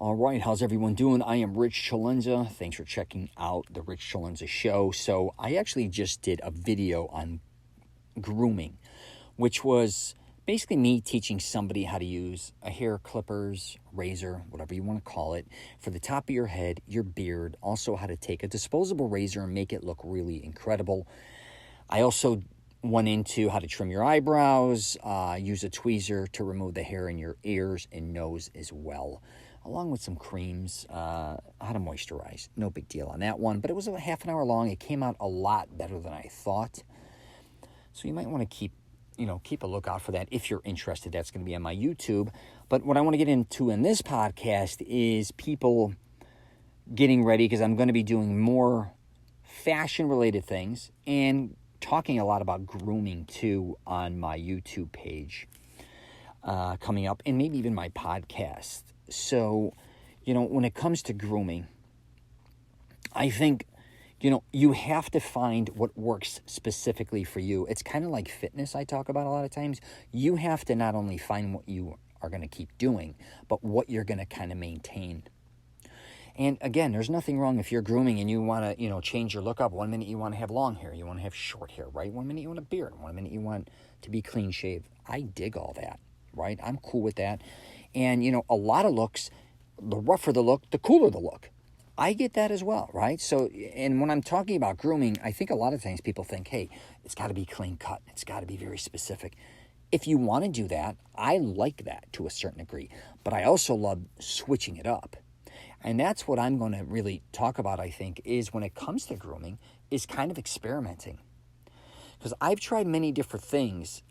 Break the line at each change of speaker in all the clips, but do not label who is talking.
All right, how's everyone doing? I am Rich Celenza. Thanks for checking out the Rich Celenza Show. So I actually just did a video on grooming, which was basically me teaching somebody how to use a hair clippers, razor, whatever you want to call it, for the top of your head, your beard, also how to take a disposable razor and make it look really incredible. I also went into how to trim your eyebrows, use a tweezer to remove the hair in your ears and nose as well, along with some creams, how to moisturize. No big deal on that one, but it was a half an hour long. It came out a lot better than I thought. So you might want to keep a lookout for that if you're interested. That's going to be on my YouTube. But what I want to get into in this podcast is people getting ready, because I'm going to be doing more fashion-related things and talking a lot about grooming too on my YouTube page coming up, and maybe even my podcast. So, when it comes to grooming, I think, you have to find what works specifically for you. It's kind of like fitness I talk about a lot of times. You have to not only find what you are going to keep doing, but what you're going to kind of maintain. And again, there's nothing wrong if you're grooming and you want to, change your look up. 1 minute you want to have long hair, you want to have short hair, right? 1 minute you want a beard, 1 minute you want to be clean shaved. I dig all that, right? I'm cool with that. And, a lot of looks, the rougher the look, the cooler the look. I get that as well, right? So, and when I'm talking about grooming, I think a lot of times people think, hey, it's got to be clean cut. It's got to be very specific. If you want to do that, I like that to a certain degree. But I also love switching it up. And that's what I'm going to really talk about, I think, is when it comes to grooming, is kind of experimenting. Because I've tried many different things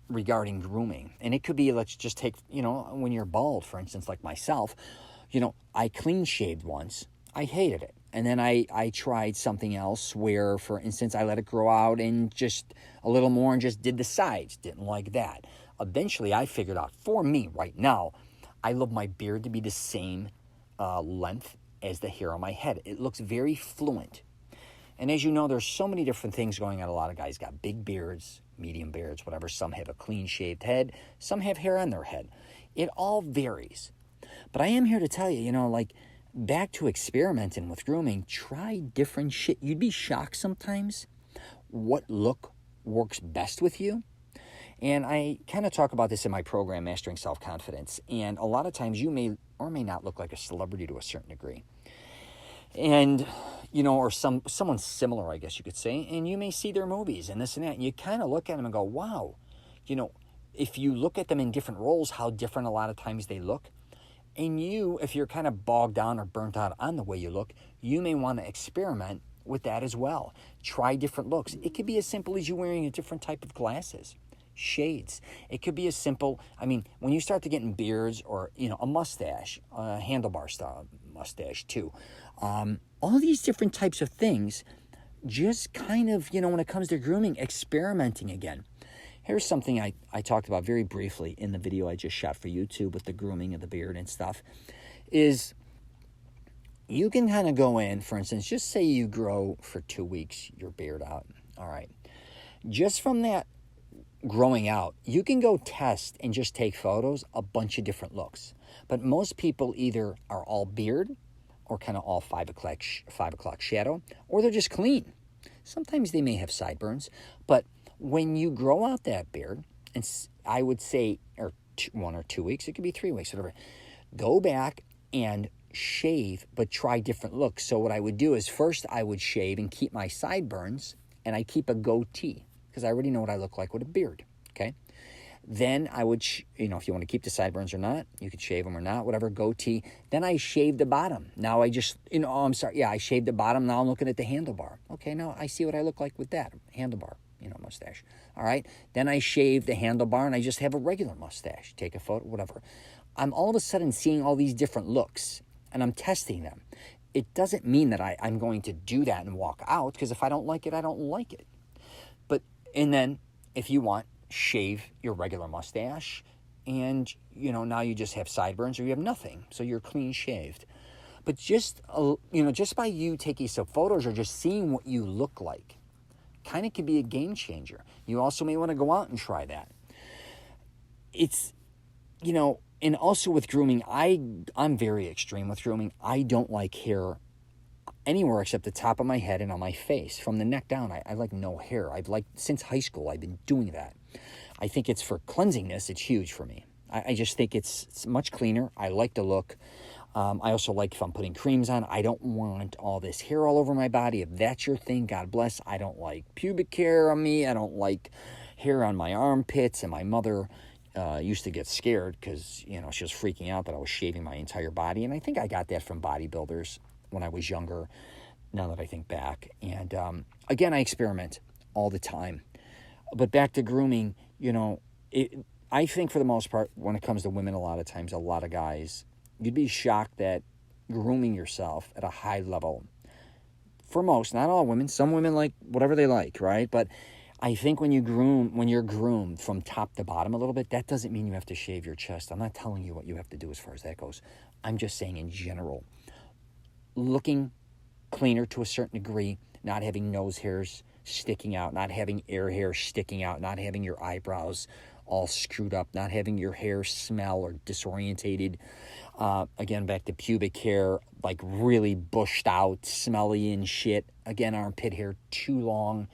regarding grooming. And it could be, let's just take, when you're bald, for instance, like myself, I clean shaved once. I hated it. And then I tried something else where, for instance, I let it grow out and just a little more and just did the sides. Didn't like that. Eventually, I figured out, for me right now, I love my beard to be the same length as the hair on my head. It looks very fluent. And as you know, there's so many different things going on. A lot of guys got big beards, medium beards, whatever. Some have a clean shaved head. Some have hair on their head. It all varies. But I am here to tell you, back to experimenting with grooming, try different shit. You'd be shocked sometimes what look works best with you. And I kind of talk about this in my program, Mastering Self-Confidence. And a lot of times you may or may not look like a celebrity to a certain degree. And, or someone similar, I guess you could say. And you may see their movies and this and that. And you kind of look at them and go, wow. If you look at them in different roles, how different a lot of times they look. And if you're kind of bogged down or burnt out on the way you look, you may want to experiment with that as well. Try different looks. It could be as simple as you wearing a different type of glasses. Shades. It could be as simple, when you start to get in beards or, a mustache, a handlebar style mustache too. All these different types of things, just kind of, when it comes to grooming, experimenting again. Here's something I talked about very briefly in the video I just shot for YouTube with the grooming of the beard and stuff, is you can kind of go in, for instance, just say you grow for 2 weeks your beard out. All right. Just from that growing out, you can go test and just take photos, a bunch of different looks. But most people either are all beard or kind of all 5 o'clock shadow, or they're just clean. Sometimes they may have sideburns, but when you grow out that beard, and I would say 1 or 2 weeks, it could be 3 weeks, whatever, go back and shave, but try different looks. So what I would do is first I would shave and keep my sideburns, and I keep a goatee, because I already know what I look like with a beard, okay? Then I would, if you want to keep the sideburns or not, you could shave them or not, whatever, goatee. Then I shave the bottom. Now I just, I shaved the bottom. Now I'm looking at the handlebar. Okay, now I see what I look like with that handlebar, mustache. All right, then I shave the handlebar and I just have a regular mustache. Take a photo, whatever. I'm all of a sudden seeing all these different looks and I'm testing them. It doesn't mean that I'm going to do that and walk out, because if I don't like it, I don't like it. And then if you want, shave your regular mustache and, now you just have sideburns or you have nothing. So you're clean shaved. But just by you taking some photos or just seeing what you look like, kind of can be a game changer. You also may want to go out and try that. It's, And also with grooming, I'm very extreme with grooming. I don't like hair anywhere except the top of my head and on my face. From the neck down, I like no hair. Since high school, I've been doing that. I think it's for cleansingness. It's huge for me. I just think it's much cleaner. I like the look. I also like if I'm putting creams on. I don't want all this hair all over my body. If that's your thing, God bless. I don't like pubic hair on me. I don't like hair on my armpits. And my mother used to get scared because, she was freaking out that I was shaving my entire body. And I think I got that from bodybuilders when I was younger, now that I think back. And again, I experiment all the time. But back to grooming, I think for the most part, when it comes to women, a lot of times, a lot of guys, you'd be shocked that grooming yourself at a high level, for most, not all women, some women like whatever they like, right? But I think when you're groomed from top to bottom a little bit, that doesn't mean you have to shave your chest. I'm not telling you what you have to do as far as that goes. I'm just saying in general, looking cleaner to a certain degree, not having nose hairs sticking out, not having ear hair sticking out, not having your eyebrows all screwed up, not having your hair smell or disorientated. Again, back to pubic hair, like really bushed out, smelly and shit. Again, armpit hair too long.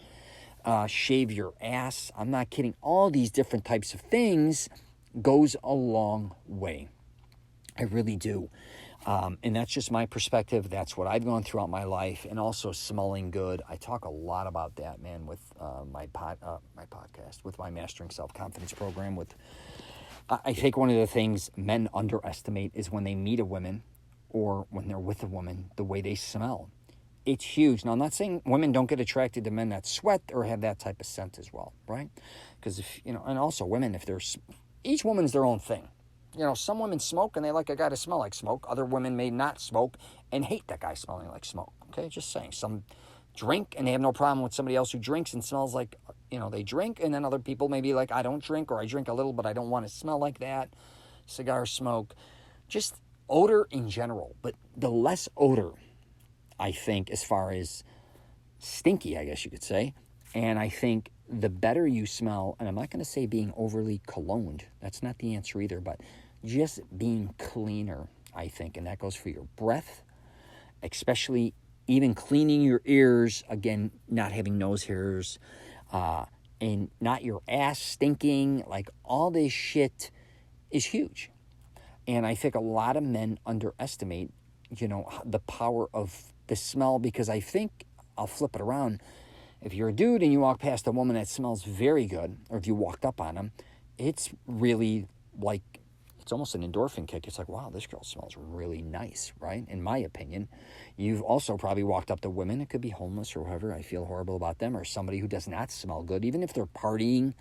Shave your ass. I'm not kidding. All these different types of things goes a long way. I really do. And that's just my perspective. That's what I've gone throughout my life. And also smelling good. I talk a lot about that, man, with my podcast, with my Mastering Self-Confidence program. I think one of the things men underestimate is when they meet a woman or when they're with a woman, the way they smell. It's huge. Now, I'm not saying women don't get attracted to men that sweat or have that type of scent as well, right? Because and also women, each woman's their own thing. Some women smoke and they like a guy to smell like smoke. Other women may not smoke and hate that guy smelling like smoke. Okay, just saying. Some drink and they have no problem with somebody else who drinks and smells like, they drink. And then other people may be like, I don't drink, or I drink a little, but I don't want to smell like that. Cigar smoke. Just odor in general. But the less odor, I think, as far as stinky, I guess you could say. And I think the better you smell, and I'm not going to say being overly cologned. That's not the answer either, but just being cleaner, I think. And that goes for your breath, especially even cleaning your ears. Again, not having nose hairs, and not your ass stinking. Like, all this shit is huge. And I think a lot of men underestimate, the power of the smell, because I think, I'll flip it around, if you're a dude and you walk past a woman that smells very good, or if you walked up on them, it's really like, it's almost an endorphin kick. It's like, wow, this girl smells really nice, right? In my opinion. You've also probably walked up to women, it could be homeless or whoever, I feel horrible about them, or somebody who does not smell good, even if they're partying.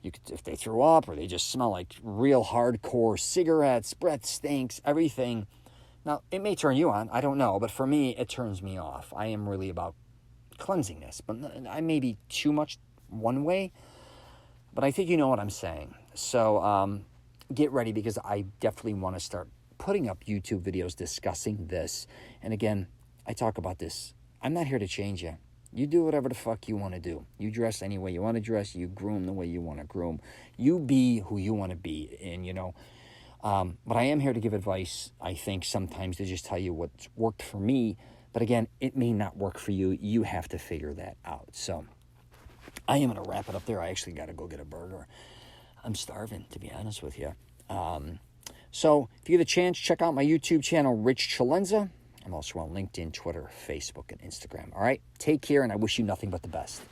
If they throw up, or they just smell like real hardcore cigarettes, breath stinks, everything. Now, it may turn you on, I don't know, but for me, it turns me off. I am really about cleansingness, but I may be too much one way, but I think you know what I'm saying. So get ready, because I definitely want to start putting up YouTube videos discussing this. And again, I talk about this. I'm not here to change you. You do whatever the fuck you want to do. You dress any way you want to dress. You groom the way you want to groom. You be who you want to be. And, but I am here to give advice, I think, sometimes to just tell you what's worked for me. But again, it may not work for you. You have to figure that out. So I am going to wrap it up there. I actually got to go get a burger. I'm starving, to be honest with you. So if you get a chance, check out my YouTube channel, Rich CELENZA. I'm also on LinkedIn, Twitter, Facebook, and Instagram. All right? Take care, and I wish you nothing but the best.